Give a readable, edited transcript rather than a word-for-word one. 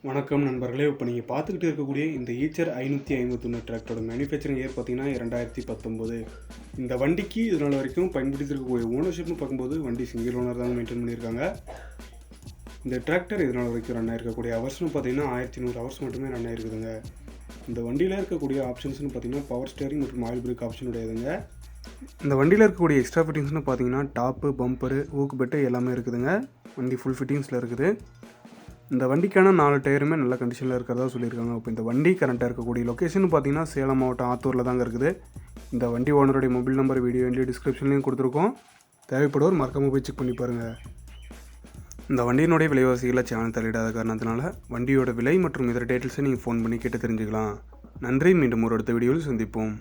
வணக்கம் நண்பர்களே. இப்போ நீங்கள் பார்த்துக்கிட்டு இருக்கக்கூடிய இந்த ஈச்சர் 551 டிராக்டரோட மேனுஃபேக்சரிங் இயர் பார்த்தீங்கன்னா 2019. இந்த வண்டிக்கு இதனால் வரைக்கும் பயன்படுத்தியிருக்கக்கூடிய ஓனர்ஷிப்னு பார்க்கும்போது வண்டி சிங்கிள் ஓனர் தான் மெயின்டைன் பண்ணியிருக்காங்க. இந்த டிராக்டர் இதனால் வரைக்கும் ரன் ஆகிருக்கக்கூடிய ஹவர்ஸ்னு பார்த்தீங்கன்னா 1100 ஹவர்ஸ் மட்டுமே ரன் ஆகிருக்குதுங்க. இந்த வண்டியில் இருக்கக்கூடிய ஆப்ஷன்ஸ்னு பார்த்தீங்கன்னா பவர் ஸ்டேரிங் மற்றும் ஆயில் பிரேக் ஆப்ஷன் உடையதுங்க. இந்த வண்டியில் இருக்கக்கூடிய எக்ஸ்ட்ரா ஃபிட்டிங்ஸ்னு பார்த்தீங்கன்னா டாப்பு, பம்பரு, ஊக்கு பெட்டு எல்லாமே இருக்குதுங்க. வண்டி ஃபுல் ஃபிட்டிங்ஸில் இருக்குது. இந்த வண்டிக்கான 4 டயருமே நல்ல கண்டிஷனில் இருக்கிறதா சொல்லியிருக்காங்க. இப்போ இந்த வண்டி கரண்ட்டாக இருக்கக்கூடிய லொக்கேஷன் பார்த்தீங்கன்னா சேலம் மாவட்டம் ஆத்தூரில் தாங்க இருக்குது. இந்த வண்டி ஓனருடைய மொபைல் நம்பர் வீடியோ எண்ட்லேயே டிஸ்கிரிப்ஷன்லேயும் கொடுத்துருக்கோம். தேவைப்படுவோர் மறக்காமல் போய் செக் பண்ணி பாருங்கள். இந்த வண்டியினுடைய விலைவாசிகளை சேனல் தலையிடாத காரணத்தினால வண்டியோட விலை மற்றும் இதர டீட்டெயில்ஸை நீங்கள் ஃபோன் பண்ணி கேட்டு தெரிஞ்சுக்கலாம். நன்றி. மீண்டும் ஒரு அடுத்த வீடியோவில் சந்திப்போம்.